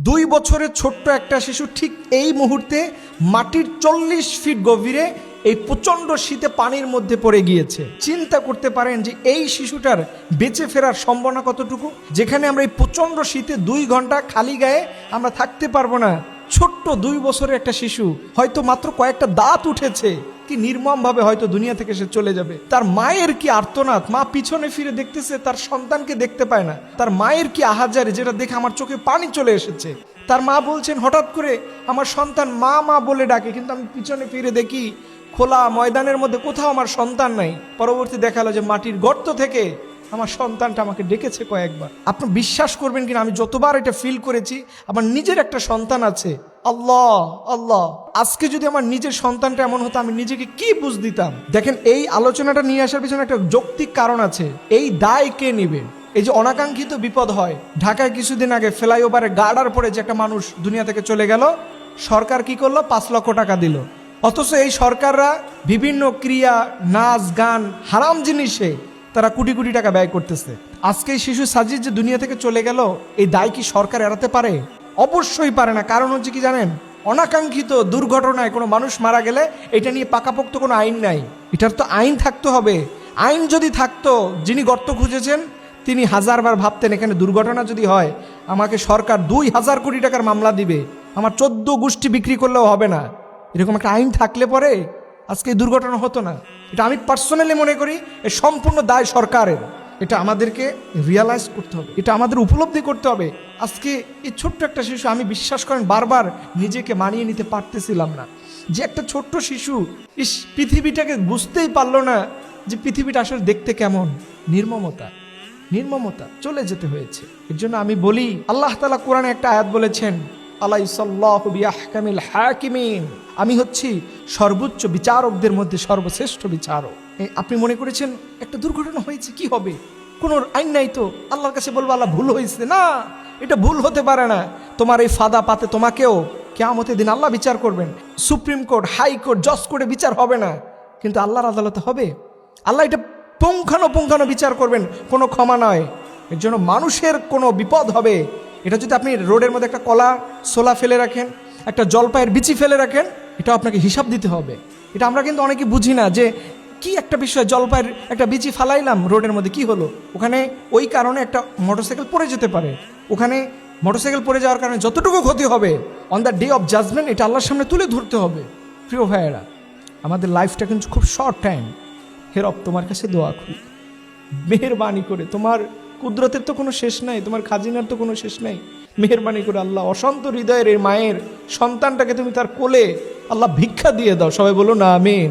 2 বছরের ছোট্ট একটা শিশু ঠিক এই মুহূর্তে মাটির 40 ফিট গভীরে এই প্রচণ্ড শীতে পানির মধ্যে পড়ে গিয়েছে। চিন্তা করতে পারেন যে এই শিশুটার বেঁচে ফেরার সম্ভাবনা কতটুকু, যেখানে আমরা এই প্রচণ্ড শীতে 2 ঘন্টা খালি গায়ে আমরা থাকতে পারবো না। ছোট্ট 2 বছরের একটা শিশু, হয়তো মাত্র কয়েকটা দাঁত উঠেছে, কি নির্মম ভাবে হয়তো দুনিয়া থেকে সে চলে যাবে। তার মায়ের কি আর্তনাদ, মা পিছনে ফিরে দেখতেছে, তার সন্তানকে দেখতে পায় না। তার মায়ের কি আহাজারি, যেটা দেখে আমার চোখে পানি চলে এসেছে। তার মা বলছেন, হঠাৎ করে আমার সন্তান মা মা বলে ডাকে, কিন্তু আমি পিছনে ফিরে দেখি খোলা ময়দানের মধ্যে কোথাও আমার সন্তান নাই। পরবর্তী দেখালো যে মাটির গর্ত থেকে আমার সন্তানটা আমাকে ডেকেছে কয়েকবার। আপনি বিশ্বাস করবেন কিনা, আমি যতবার এটা ফিল করেছি, আমার নিজের একটা সন্তান আছে। আল্লাহ আল্লাহ, আজকে যদি আমার নিজের সন্তানটা এমন হতো, আমি নিজেকে কি বুঝ দিতাম। দেখেন, এই আলোচনাটা নিয়ে আসার পিছনে একটা যৌক্তিক কারণ আছে। এই দায় কে নেবে? এই যে অনাকাঙ্ক্ষিত বিপদ হয়, ঢাকায় কিছুদিন আগে ফ্লাইওভারে গার্ডার পরে যে একটা মানুষ দুনিয়া থেকে চলে গেল, সরকার কি করলো? 5 লক্ষ টাকা দিল। অথচ এই সরকাররা বিভিন্ন ক্রিয়া, নাচ গান, হারাম জিনিসে তারা কোটি কোটি টাকা ব্যয় করতেছে। আজকে এই শিশু সাজিদ যে দুনিয়া থেকে চলে গেল, এই দায় কি সরকার এড়াতে পারে? অবশ্যই পারে না। কারণ হচ্ছে কি জানেন, অনাকাঙ্ক্ষিত দুর্ঘটনায় কোনো মানুষ মারা গেলে এটা নিয়ে পাকাপোক্ত কোনো আইন নাই। এটার তো আইন থাকতে হবে। আইন যদি থাকতো, যিনি গর্ত খুঁজেছেন তিনি 1000 বার ভাবতেন, এখানে দুর্ঘটনা যদি হয় আমাকে সরকার 2000 কোটি টাকার মামলা দিবে, আমার 14 গোষ্ঠী বিক্রি করলেও হবে না। এরকম একটা আইন থাকলে পরে আজকে এই দুর্ঘটনা হতো না। এটা আমি পার্সোনালি মনে করি এই সম্পূর্ণ দায় সরকারের। এটা আমাদেরকে রিয়ালাইজ করতে হবে, এটা আমাদের উপলব্ধি করতে হবে। আজকে এই ছোট্ট একটা শিশু, আমি বিশ্বাস করেন বারবার নিজেকে মানিয়ে নিতে পারতেছিলাম না যে একটা ছোট্ট শিশু পৃথিবীটাকে বুঝতেই পারলো না যে পৃথিবীটা আসলে দেখতে কেমন। নির্মমতা চলে যেতে হয়েছে। এর জন্য আমি বলি, আল্লাহ তাআলা কোরআনে একটা আয়াত বলেছেন, আলাইসাল্লাহু বিআহকামিল হাকিমিন, আমি হচ্ছি সর্বোচ্চ বিচারকদের মধ্যে সর্বশ্রেষ্ঠ বিচারক। আপনি মনে করেছেন একটা দুর্ঘটনা হয়েছে, কি হবে? কোনো আইন নাই তো, আল্লাহর কাছে বলবো আল্লাহ ভুল হয়েছে? না, এটা ভুল হতে পারে না। তোমার এই ফাদা পাতে তোমাকেও কিয়ামতের দিন আল্লাহ বিচার করবেন। সুপ্রিম কোর্ট, হাইকোর্ট, জজ কোর্টে বিচার হবে না, কিন্তু আল্লাহর আদালতে হবে। আল্লাহ এটা পুঙ্খানো বিচার করবেন, কোনো ক্ষমা নয়। এর জন্য মানুষের কোনো বিপদ হবে, এটা যদি আপনি রোডের মধ্যে একটা কলা ছোলা ফেলে রাখেন, একটা জলপাইয়ের বিচি ফেলে রাখেন, এটাও আপনাকে হিসাব দিতে হবে। এটা আমরা কিন্তু অনেকে বুঝি না যে কি একটা বিষয়, জলপাইয়ের একটা বিচি ফালাইলাম রোডের মধ্যে, কি হলো? ওখানে ওই কারণে একটা মোটরসাইকেল পড়ে যেতে পারে। ওখানে মোটরসাইকেল পড়ে যাওয়ার কারণে যতটুকু ক্ষতি হবে on the day of judgement, এটা আল্লাহর সামনে তুলে ধরতে হবে। প্রিয় ভাইয়েরা, আমাদের লাইফটা কিন্তু খুব শর্ট টাইম। হে রব, তোমার কাছে দোয়া করি, মেহেরবানি করে, তোমার কুদরতের তো কোনো শেষ নাই, তোমার খাজিনার তো কোনো শেষ নাই, মেহেরবানি করে আল্লাহ অশান্ত হৃদয়ের এই মায়ের সন্তানটাকে তুমি তার কোলে আল্লাহ ভিক্ষা দিয়ে দাও। সবাই বলো না আমিন।